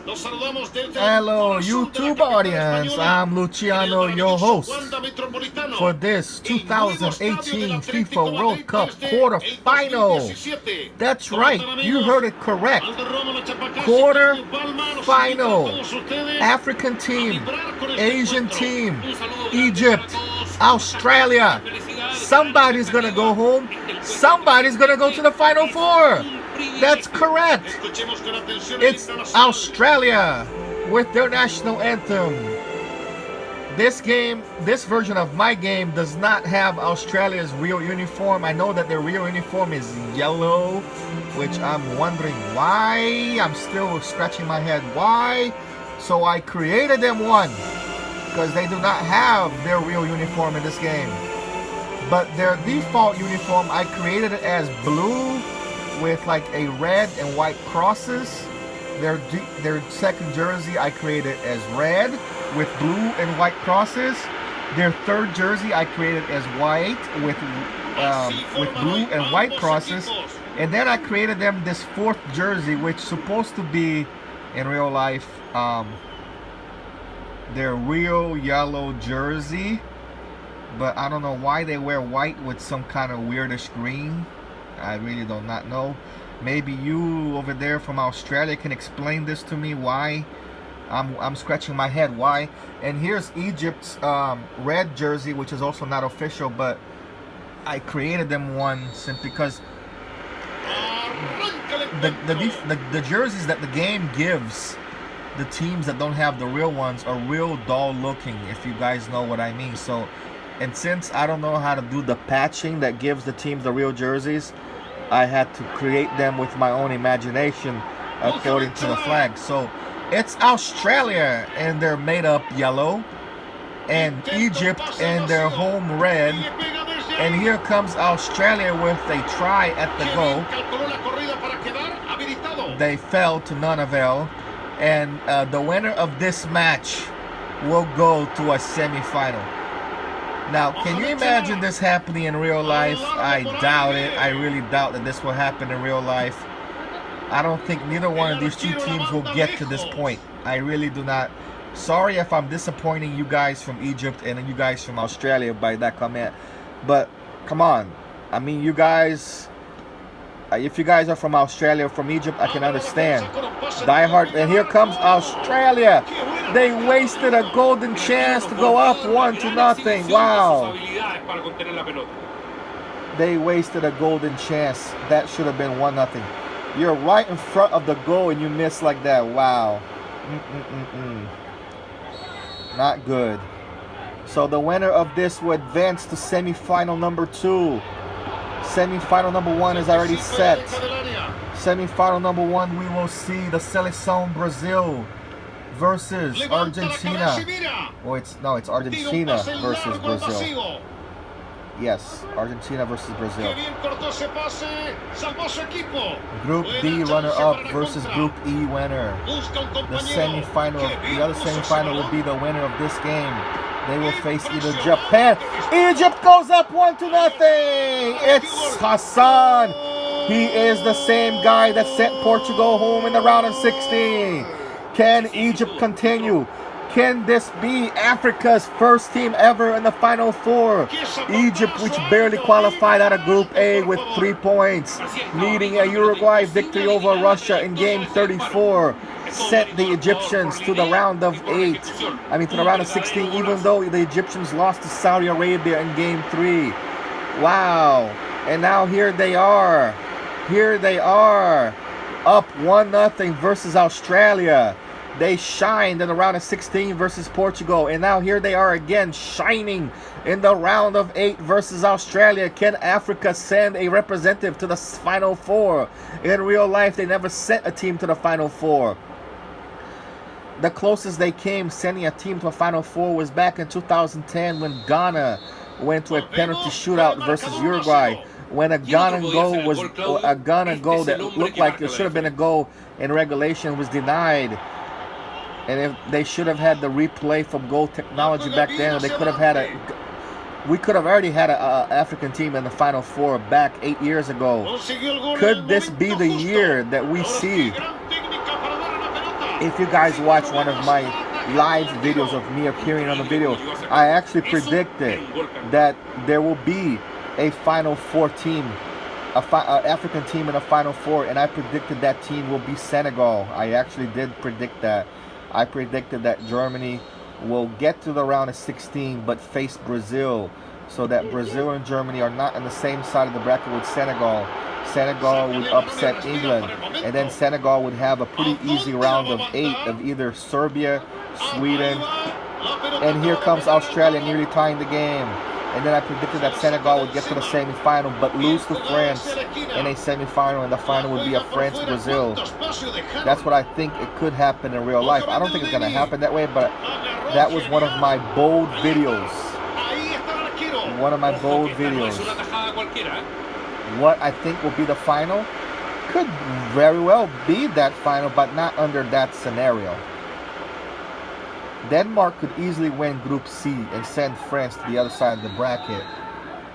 Hello, YouTube audience. I'm Luciano, your host, for this 2018 FIFA World Cup quarterfinal. That's right, you heard it correct. Quarterfinal. African team, Asian team, Egypt, Australia. Somebody's gonna go home. Somebody's gonna go to the Final Four. That's correct. It's Australia with their national anthem. This version of my game does not have Australia's real uniform. I know that their real uniform is yellow, which I'm wondering why. I'm still scratching my head why. So I created them one, because they do not have their real uniform in this game. But their default uniform, I created it as blue with like a red and white crosses. Their second jersey I created as red with blue and white crosses. Their third jersey I created as white with blue and white crosses. And then I created them this fourth jersey, which is supposed to be in real life their real yellow jersey. But I don't know why they wear white with some kind of weirdish green. I really do not know. Maybe you over there from Australia can explain this to me, why. I'm scratching my head why. And here's Egypt's red jersey, which is also not official, but I created them one simply because the jerseys that the game gives the teams that don't have the real ones are real dull looking, if you guys know what I mean. So, and since I don't know how to do the patching that gives the teams the real jerseys, I had to create them with my own imagination according to the flag. So it's Australia and they're made up yellow, and Egypt and their home red. And here comes Australia with a try at the goal. They fell to none avail. And the winner of this match will go to a semifinal. Now, can you imagine this happening in real life? I doubt it. I really doubt that this will happen in real life. I don't think neither one of these two teams will get to this point. I really do not. Sorry if I'm disappointing you guys from Egypt and you guys from Australia by that comment. But, come on. I mean, you guys... if you guys are from Australia or from Egypt, I can understand. Die Hard. And here comes Australia. They wasted a golden chance to go up 1-0. Wow. They wasted a golden chance. That should have been 1-0. You're right in front of the goal and you miss like that. Wow. Not good. So the winner of this will advance to semifinal number 2. Semi-final number 1 is already set. Semi-final number 1, we will see the Seleção Brazil versus Argentina. Oh, it's Argentina versus Brazil. Yes, Argentina versus Brazil. Group D runner-up versus Group E winner. The other semi-final will be the winner of this game. They will face either Japan. Egypt goes up 1-0. It's Hassan. He is the same guy that sent Portugal home in the round of 16. Can Egypt continue? Can this be Africa's first team ever in the Final Four? Egypt, which barely qualified out of Group A with 3 points, needing a Uruguay victory over Russia in Game 34, sent the Egyptians to the round of 16, even though the Egyptians lost to Saudi Arabia in Game 3. Wow. And now here they are. Up 1-0 versus Australia. They shined in the round of 16 versus Portugal. And now here they are again shining in the round of 8 versus Australia. Can Africa send a representative to the Final Four? In real life, they never sent a team to the Final Four. The closest they came sending a team to a Final Four was back in 2010 when Ghana went to a penalty shootout versus Uruguay. When a Ghana goal that looked like it should have been a goal in regulation was denied. And if they should have had the replay from goal technology back then, they could have had we could have already had an African team in the Final Four back 8 years ago. Could this be the year that we see If you guys watch one of my live videos of me appearing on the video, I actually predicted that there will be a Final Four team, an African team in a Final Four, and I predicted that team will be Senegal. I actually did predict that. I predicted that Germany will get to the round of 16 but face Brazil, so that Brazil and Germany are not on the same side of the bracket with Senegal. Senegal would upset England, and then Senegal would have a pretty easy round of 8 of either Serbia, Sweden, and here comes Australia nearly tying the game. And then I predicted that Senegal would get to the semifinal but lose to France in a semifinal, and the final would be a France-Brazil. That's what I think it could happen in real life. I don't think it's going to happen that way, but that was one of my bold videos. One of my bold videos. What I think will be the final could very well be that final, but not under that scenario. Denmark could easily win Group C and send France to the other side of the bracket.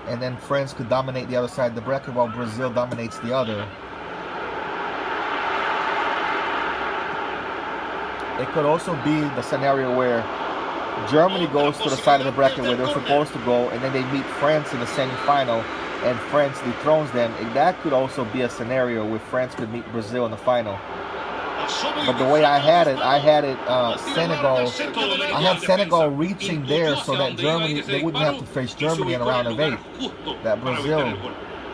And then France could dominate the other side of the bracket while Brazil dominates the other. It could also be the scenario where Germany goes to the side of the bracket where they're supposed to go, and then they meet France in the semifinal, and France dethrones them. And that could also be a scenario where France could meet Brazil in the final. But the way I had it Senegal. I had Senegal reaching there so that Germany, they wouldn't have to face Germany in a round of 8. That Brazil.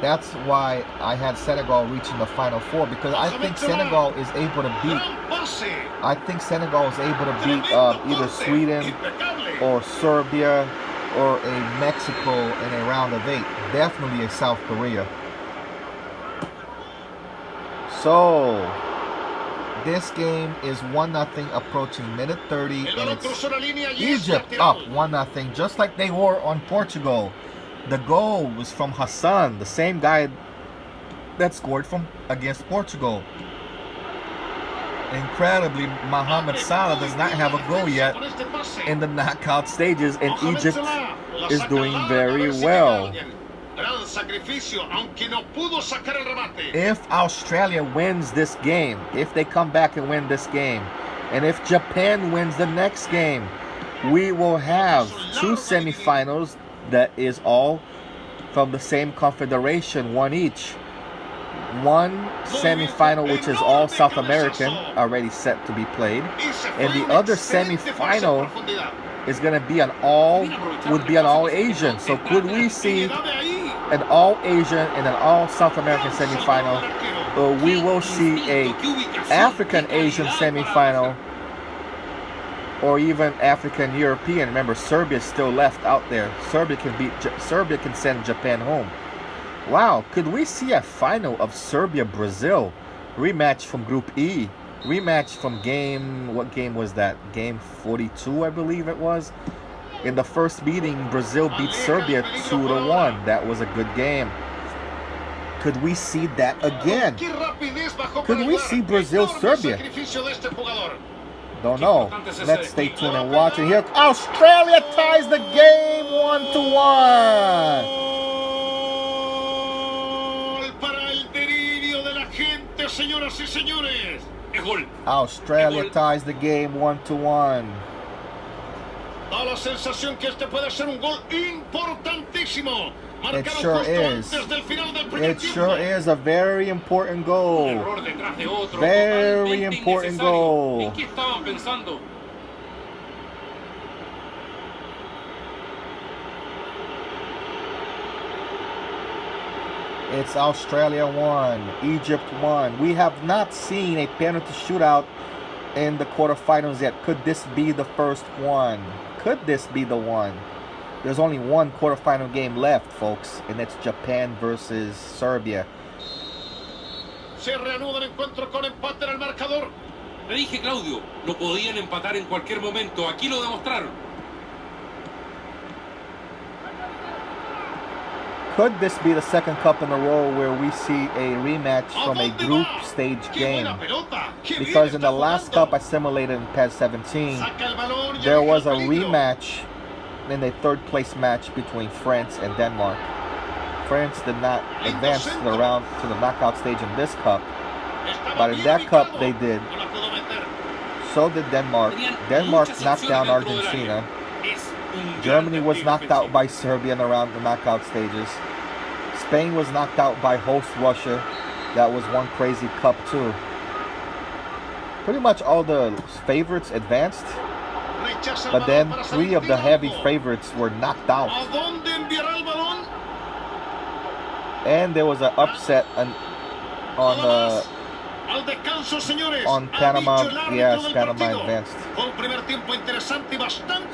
That's why I had Senegal reaching the Final Four, because I think Senegal is able to beat. I think Senegal is able to beat either Sweden or Serbia or a Mexico in a round of 8. Definitely a South Korea. So this game is 1-0 approaching minute 30, and it's Egypt up 1-0, just like they were on Portugal. The goal was from Hassan, the same guy that scored against Portugal. Incredibly, Mohamed Salah does not have a goal yet in the knockout stages, and Egypt is doing very well. If Australia wins this game, if they come back and win this game, and if Japan wins the next game, we will have 2 semifinals that is all from the same confederation, one each. One semifinal which is all South American, already set to be played, and the other semifinal is going to be an all Asian. So could we see an all Asian and an all South American semifinal, or we will see a African Asian semifinal, or even African European? Remember, Serbia is still left out there. Serbia can send Japan home. Wow, could we see a final of Serbia-Brazil? Rematch from Group E. Rematch from what game was that? Game 42, I believe it was. In the first meeting, Brazil beat Serbia 2-1. That was a good game. Could we see that again? Could we see Brazil-Serbia? Don't know. Let's stay tuned and watch it. Here, Australia ties the game 1-1. Australia ties the game 1-1. It sure is. It sure is a very important goal. Very important goal. It's Australia 1, Egypt 1. We have not seen a penalty shootout in the quarterfinals yet. Could this be the first one? Could this be the one? There's only one quarterfinal game left, folks, and it's Japan versus Serbia. Se reanuda el encuentro con empate en el marcador. Le dije, Claudio, lo podían empatar en cualquier momento. Aquí lo demostraron. Could this be the second cup in a row where we see a rematch from a group stage game? Because in the last cup I simulated in PES 17, there was a rematch in the third place match between France and Denmark. France did not advance to the knockout stage in this cup, but in that cup they did. So did Denmark. Denmark knocked down Argentina. Germany was knocked out by Serbia in the knockout stages. Spain was knocked out by host Russia. That was one crazy cup too. Pretty much all the favorites advanced, but then 3 of the heavy favorites were knocked out. And there was an upset on Panama. Yes, Panama advanced.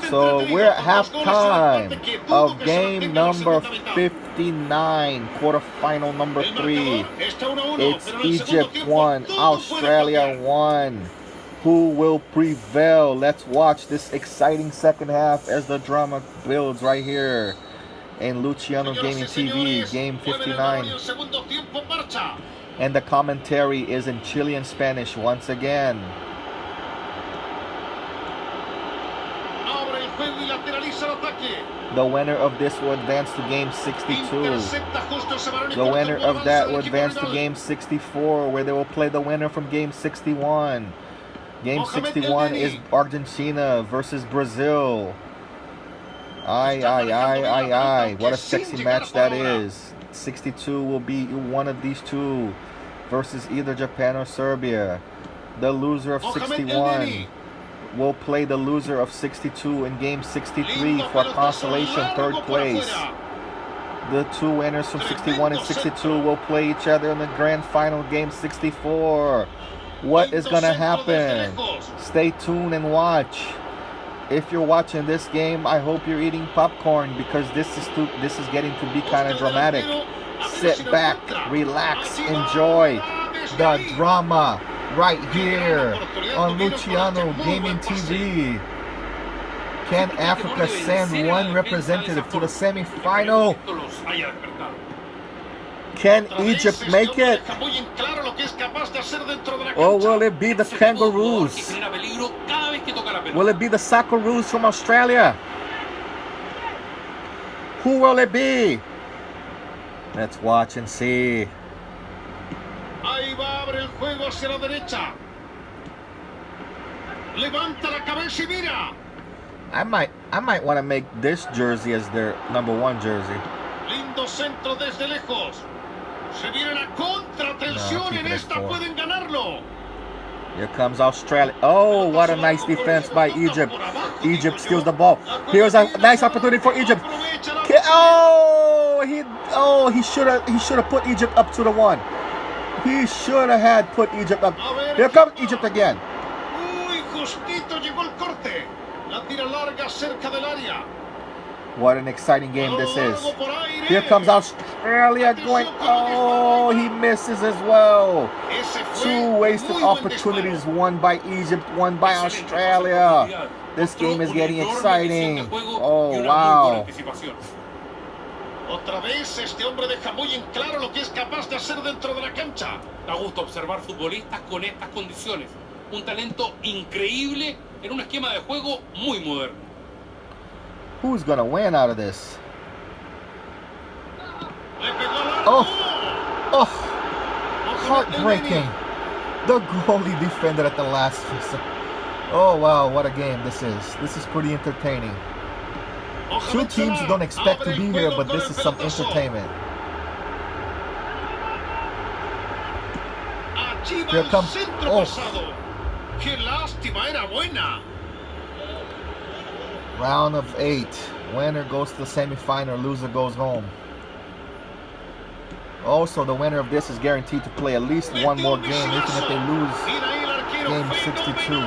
So we're at halftime of game number 59, quarterfinal number 3. It's Egypt 1, Australia 1. Who will prevail? Let's watch this exciting second half as the drama builds right here in Luciano Gaming TV, game 59. And the commentary is in Chilean Spanish once again. The winner of this will advance to game 62. The winner of that will advance to game 64, where they will play the winner from game 61. Game 61 is Argentina versus Brazil. Aye. What a sexy match that is. 62 will be one of these two versus either Japan or Serbia. The loser of 61 will play the loser of 62 in game 63 for consolation third place. The 2 winners from 61 and 62 will play each other in the grand final game 64. What is going to happen? Stay tuned and watch. If you're watching this game, I hope you're eating popcorn, because this is getting to be kind of dramatic. Sit back, relax, enjoy the drama right here on Luciano Gaming TV. Can Africa send one representative to the semi-final? Can Egypt make it? Or will it be the Kangaroos? Will it be the Socceroos from Australia? Who will it be? Let's watch and see. Ahí va, abre el juego hacia la derecha. Levanta la cabeza y mira. I might want to make this jersey as their #1 jersey. Lindo centro desde lejos. Se viene la contratensión, en esta pueden ganarlo. Here comes Australia. Oh, what a nice defense by Egypt. Egypt steals the ball. Here's a nice opportunity for Egypt. He should have put Egypt up to the 1. He should have had put Egypt up. Here comes Egypt again. Uy, justito llegó el corte. La tira larga cerca del área. What an exciting game this is. Here comes Australia going. Oh, he misses as well. 2 wasted opportunities, one by Egypt, one by Australia. This game is getting exciting. Oh, wow. Otra vez este hombre deja muy en claro lo que es capaz de hacer dentro de la cancha. Da gusto observar futbolistas con estas condiciones. Un talento increíble en un esquema de juego muy moderno. Who's gonna win out of this? Oh, heartbreaking. The goalie defended at the last. Oh wow, what a game this is. This is pretty entertaining. 2 teams you don't expect to be here, but this is some entertainment. Here comes. Oh. Round of 8. Winner goes to the semi-final, loser goes home. Also, the winner of this is guaranteed to play at least one more game, even if they lose game 62.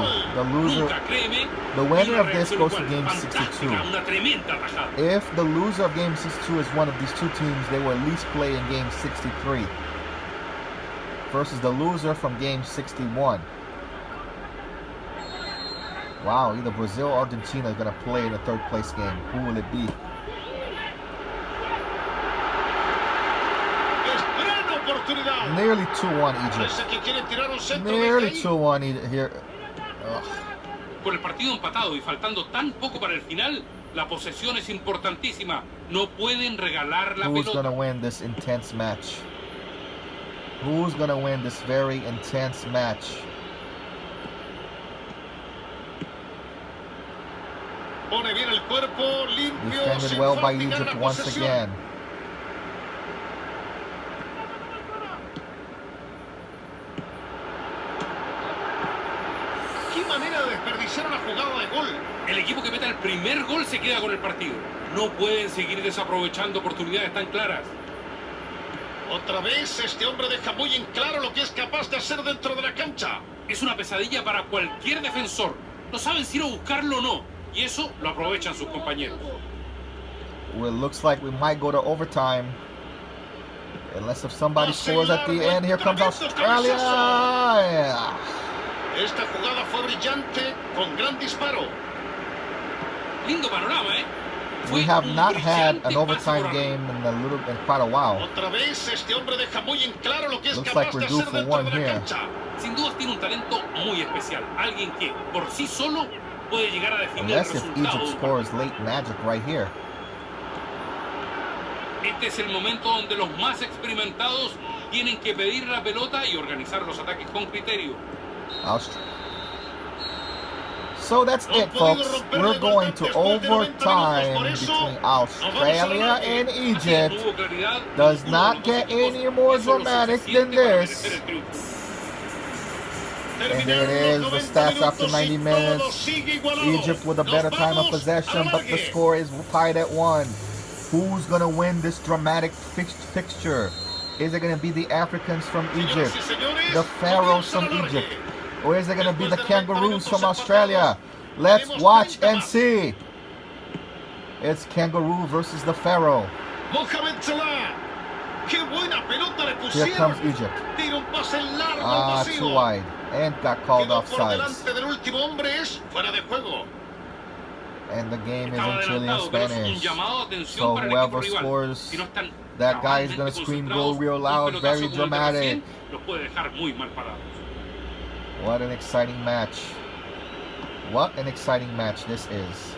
The winner of this goes to game 62. If the loser of game 62 is one of these 2 teams, they will at least play in game 63 versus the loser from game 61. Wow, either Brazil or Argentina is going to play in the 3rd place game. Who will it be? Nearly 2-1 Egypt. Nearly 2-1 here. Con el partido empatado y faltando tan poco para el final, la posesión es importantísima. No pueden regalar la pelota. Who's going to win this intense match? Who's going to win this very intense match? Defended well by Egypt once again. Qué manera de desperdiciar una jugada de gol. El equipo que meta el primer gol se queda con el partido. No pueden seguir desaprovechando oportunidades tan claras. Otra vez este hombre deja muy en claro lo que es capaz de hacer dentro de la cancha. Es una pesadilla para cualquier defensor. No saben si ir a buscarlo o no. Y eso lo aprovechan sus compañeros. Well, it looks like we might go to overtime. Unless if somebody scores at the end. Here comes Australia. Esta jugada fue brillante con gran disparo. Lindo panorama, ¿eh? We have not had an overtime game in quite a while. Otra vez este hombre deja muy en claro lo que es Looks like capaz we're de due hacer for dentro one de la here. cancha. Sin dudas tiene un talento muy especial. Alguien que por sí solo puede llegar a definir el Unless if resultado. Egypt scores late magic right here. Este es el momento donde los más experimentados tienen que pedir la pelota y organizar los ataques con criterio. So that's it, folks. We're going to overtime between Australia and Egypt. Does not get any more dramatic than this. And there it is, the stats after 90 minutes. Egypt with a better time of possession, but the score is tied at 1. Who's going to win this dramatic fixture? Is it going to be the Africans from Egypt, the Pharaohs from Egypt, or is it going to be the Kangaroos from Australia? Let's watch and see. It's Kangaroo versus the Pharaoh. Here comes Egypt. Too wide, and got called offsides. And the game is in Chilean Spanish. So whoever scores, that guy is going to scream "Go" real loud, very dramatic. What an exciting match. What an exciting match this is.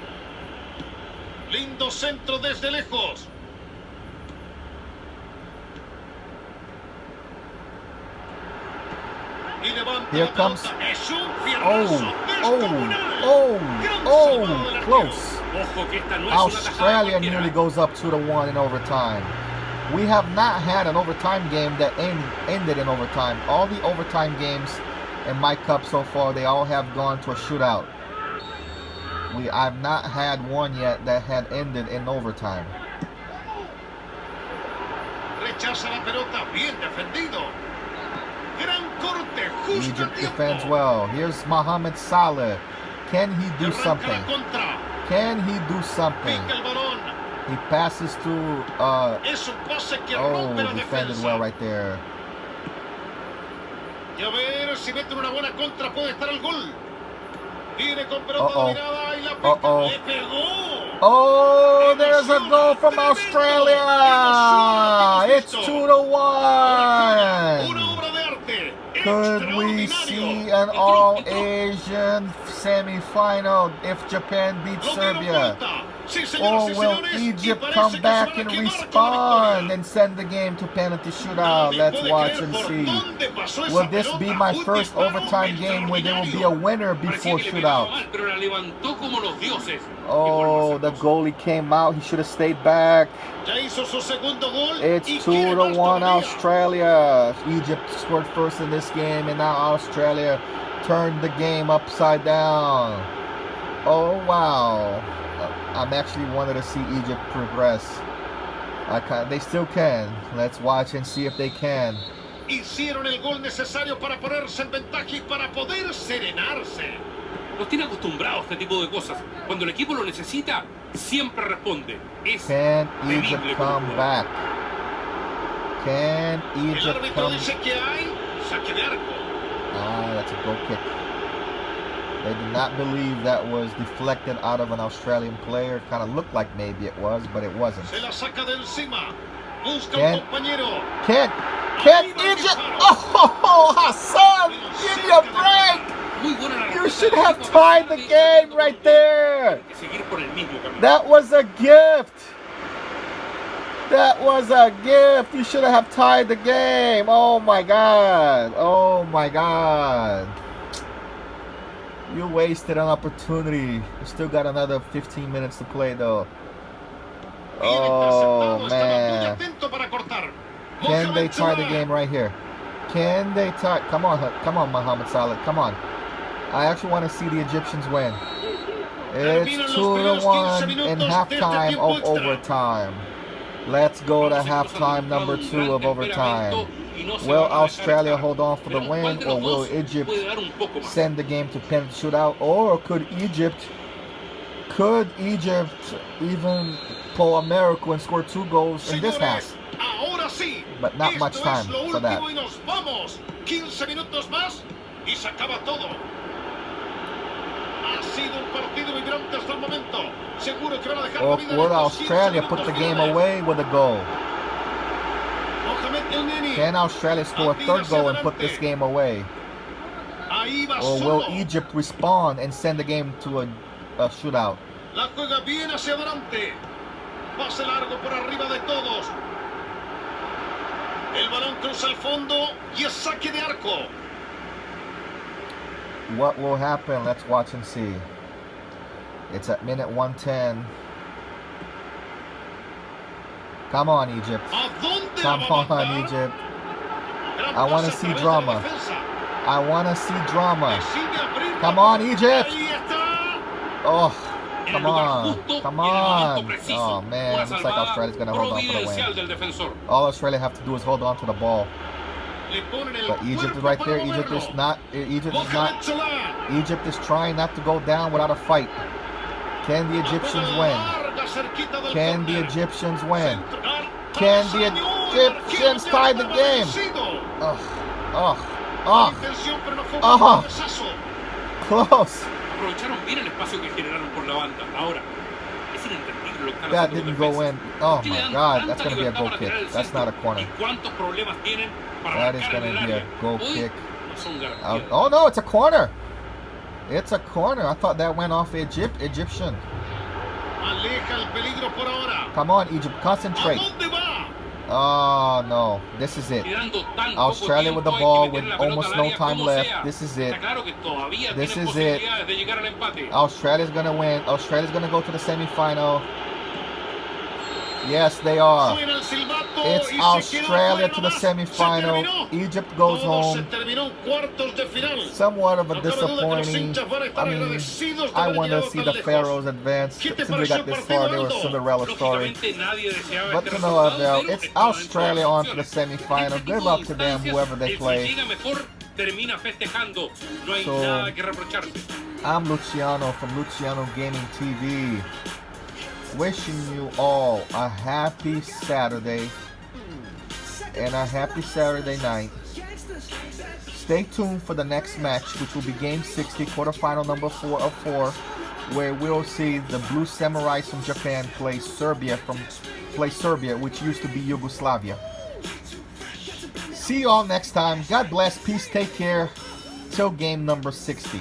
Lindo centro desde lejos. Here comes. Close. Australia nearly goes up 2-1 in overtime. We have not had an overtime game that ended in overtime. All the overtime games in my cup so far, they all have gone to a shootout. I've not had one yet that had ended in overtime. Rechaza la pelota, bien defendido. Egypt defends well. Here's Mohamed Salah. Can he do something? Can he do something? He passes to defended well right there. Oh, there's a goal from Australia. It's 2-1. Could we see an all-Asian semi-final if Japan beats Serbia? Or will Egypt come back and respond and send the game to penalty shootout? Let's watch and see. Will this be my first overtime game where there will be a winner before shootout? Oh, the goalie came out. He should have stayed back. It's 2-1 Australia. Egypt scored first in this game, and now Australia turned the game upside down. Oh, wow. I'm actually wanted to see Egypt progress. They still can. Let's watch and see if they can. Hicieron el gol necesario para ponerse en ventaja y para poder serenarse. Los tiene acostumbrados a este tipo de cosas. Cuando el equipo lo necesita, siempre responde. Can Egypt come back? Can Egypt come back? That's a goal kick. They did not believe that was deflected out of an Australian player. Kind of looked like maybe it was, but it wasn't. Can Egypt? Oh, Hassan, give me a break. You should have tied the game right there. That was a gift. That was a gift. You should have tied the game. Oh my God. Oh my God. You wasted an opportunity. You still got another 15 minutes to play, though. Oh, man. Can they tie the game right here? Can they tie? Come on, Mohamed Salah. Come on. I actually want to see the Egyptians win. It's 2-1 in halftime of overtime. Let's go to halftime number 2 of overtime. Will Australia hold on for the win, or will Egypt send the game to penalty shootout? Or could Egypt even pull a miracle and score 2 goals in this half? But not much time for that. Or will Australia put the game away with a goal? Can Australia score a 3rd goal and put this game away? Or will Egypt respond and send the game to a shootout? What will happen? Let's watch and see. It's at minute 110. Come on, Egypt. Come on, Egypt. I want to see drama. I want to see drama. Come on, Egypt. Oh, come on. Come on. Oh, man. Looks like Australia's going to hold on for the win. All Australia have to do is hold on to the ball. But Egypt is right there. Egypt is trying not to go down without a fight. Can the Egyptians win? Can the Egyptians win? Can the Egyptians tie the game? Close. That didn't go in. Oh my God, that's going to be a goal kick. That's not a corner. That is going to be a goal kick. Oh no, it's a corner. It's a corner. I thought that went off Egyptian. Come on, Egypt, concentrate. Oh no, this is it. Australia with the ball with almost no time left. This is it. This is it. Australia's gonna win. Australia's gonna go to the semifinal. Yes, they are. It's Australia to the semifinal. Egypt goes home. Somewhat of a disappointing. I mean, I want to see the Pharaohs advance. Since we got this far, they were a Cinderella story. But to no avail, it's Australia on to the semifinal. Good luck to them, whoever they play. So, I'm Luciano from Luciano Gaming TV. Wishing you all a happy Saturday and a happy Saturday night. Stay tuned for the next match, which will be Game 60, quarterfinal number 4 of 4, where we'll see the Blue Samurais from Japan play Serbia, which used to be Yugoslavia. See you all next time. God bless. Peace. Take care. Till game number 60.